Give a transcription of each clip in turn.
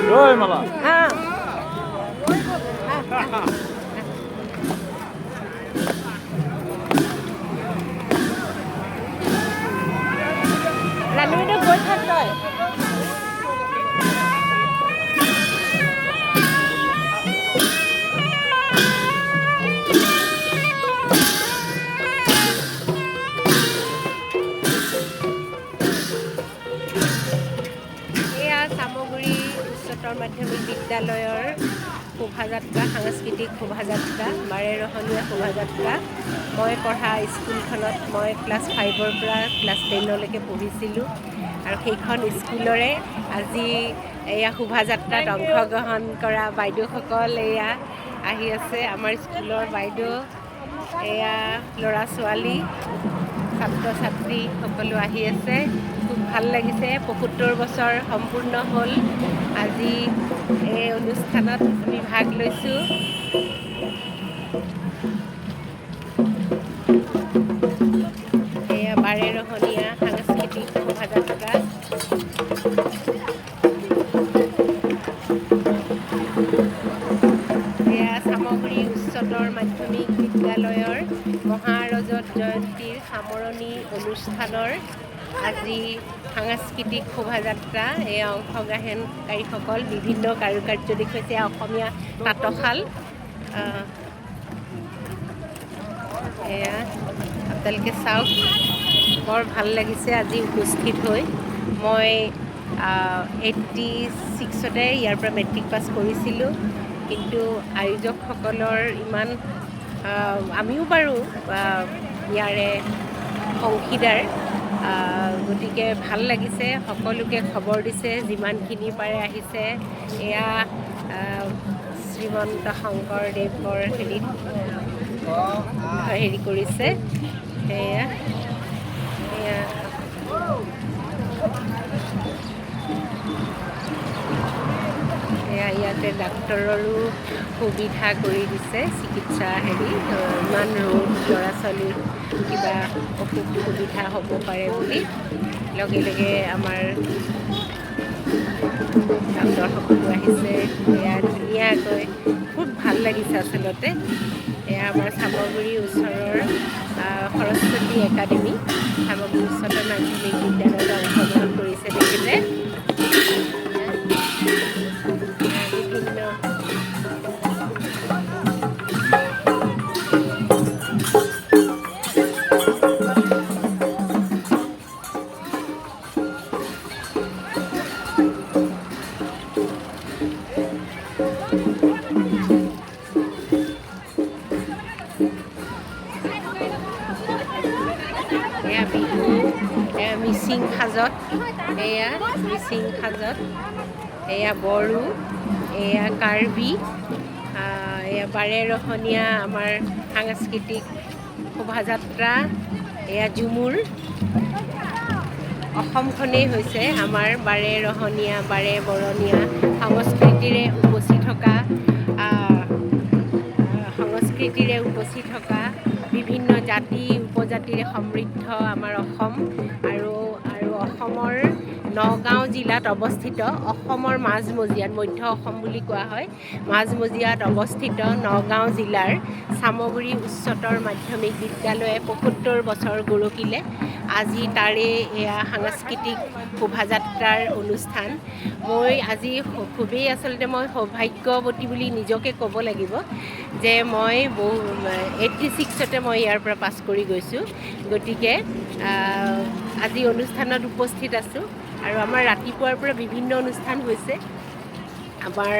জয় মালা ৰান্ধনীটো গৈ থাক তই সামগ্ৰী উচ্চতৰ মাধ্যমিক বিদ্যালয়ৰ শোভাযাত্ৰা সাংস্কৃতিক শোভাযাত্ৰা বাৰেৰহণীয়া শোভাযাত্ৰা মই পঢ়া স্কুলখনত মই ক্লাছ 5ৰ পৰা ক্লাছ 10লৈকে পঢ়িছিলোঁ আৰু সেইখন স্কুলৰে আজি এয়া শোভাযাত্ৰাত অংশগ্ৰহণ কৰা বাইদেউসকল এয়া আহি আছে আমাৰ স্কুলৰ বাইদেউ এয়া ল'ৰা ছোৱালী ছাত্ৰ ছাত্ৰী সকলো আহি আছে খুব ভাল লাগিছে ৭৫ বছৰ সম্পূৰ্ণ হ'ল আজি এই অনুষ্ঠানত আমি ভাগ লৈছোঁ এয়া বাৰেৰহণীয়া সাংস্কৃতিক শোভাযাত্ৰা এয়া সামগ্ৰী উচ্চতৰ মাধ্যমিক বিদ্যালয়ৰ মহাৰজত জয়ন্তীৰ সামৰণি অনুষ্ঠানৰ আজি সাংস্কৃতিক শোভাযাত্ৰা এই অংশগ্ৰহণকাৰীসকল বিভিন্ন কাৰুকাৰ্য দেখুৱাইছে অসমীয়া তাঁতশাল এয়া আপোনালোকে চাওক বৰ ভাল লাগিছে আজি উপস্থিত হৈ মই 86তে ইয়াৰ পৰা মেট্ৰিক পাছ কৰিছিলোঁ কিন্তু আয়োজকসকলৰ ইমান আমিও বাৰু ইয়াৰে অংশীদাৰ গতিকে ভাল লাগিছে সকলোকে খবৰ দিছে যিমানখিনি পাৰে আহিছে এয়া শ্ৰীমন্ত শংকৰদেৱৰ হেৰি কৰিছে সেয়া এয়া ইয়াতে ডাক্তৰৰো সুবিধা কৰি দিছে চিকিৎসা হেৰি ইমান ৰোগ ল'ৰা ছোৱালীৰ কিবা অসুখ সুবিধা হ'ব পাৰে বুলি লগে লগে আমাৰ ডাক্তৰসকলো আহিছে এয়া ধুনীয়াকৈ খুব ভাল লাগিছে আচলতে এয়া আমাৰ চামগুৰি ওচৰৰ সৰস্বতী একাডেমী চামগুৰি উচ্চতৰ মাধ্যমিক বিদ্যালয়ত অংশগ্ৰহণ কৰিছে দেখিলে বিহু মিচিং সাজত এয়া মিচিং সাজত এয়া বড়ো এয়া কাৰ্বি এয়া বাৰেৰহণীয়া আমাৰ সাংস্কৃতিক শোভাযাত্ৰা এয়া ঝুমুৰ অসমখনেই হৈছে আমাৰ বাৰেৰহণীয়া বাৰে বৰণীয়া সংস্কৃতিৰে উপচি থকা বিভিন্ন জাতি উপজাতিৰে সমৃদ্ধ আমাৰ অসম আৰু অসমৰ নগাঁও জিলাত অৱস্থিত অসমৰ মাজমজিয়াত মধ্য অসম বুলি কোৱা হয় মাজমজিয়াত অৱস্থিত নগাঁও জিলাৰ চামগুৰি উচ্চতৰ মাধ্যমিক বিদ্যালয়ে ৭৫ বছৰ গৰকিলে আজি তাৰে এয়া সাংস্কৃতিক শোভাযাত্ৰাৰ অনুষ্ঠান মই আজি খুবেই আচলতে মই সৌভাগ্যৱতী বুলি নিজকে ক'ব লাগিব যে মই 86তে মই ইয়াৰ পৰা পাছ কৰি গৈছোঁ গতিকে আজি অনুষ্ঠানত উপস্থিত আছোঁ আৰু আমাৰ ৰাতিপুৱাৰ পৰা বিভিন্ন অনুষ্ঠান হৈছে আমাৰ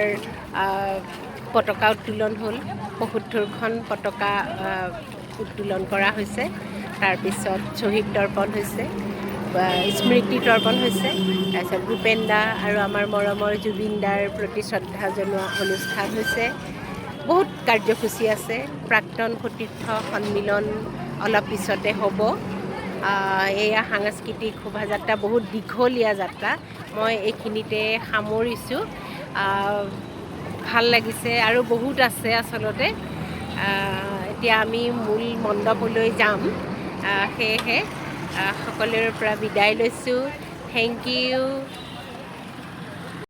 পতাকা উত্তোলন হ'ল ৭৫খন পতাকা উত্তোলন কৰা হৈছে তাৰপিছত শ্বহীদ তৰ্পণ হৈছে স্মৃতি তৰ্পণ হৈছে তাৰপিছত ভূপেন দা আৰু আমাৰ মৰমৰ জুবিন দাৰ প্ৰতি শ্ৰদ্ধা জনোৱা অনুষ্ঠান হৈছে বহুত কাৰ্যসূচী আছে প্ৰাক্তন সতীৰ্থ সন্মিলন অলপ পিছতে হ'ব এয়া সাংস্কৃতিক শোভাযাত্ৰা বহুত দীঘলীয়া যাত্ৰা মই এইখিনিতে সামৰিছোঁ ভাল লাগিছে আৰু বহুত আছে আচলতে এতিয়া আমি মূল মণ্ডপলৈ যাম সেয়েহে সকলোৰে পৰা বিদায় লৈছোঁ থেংক ইউ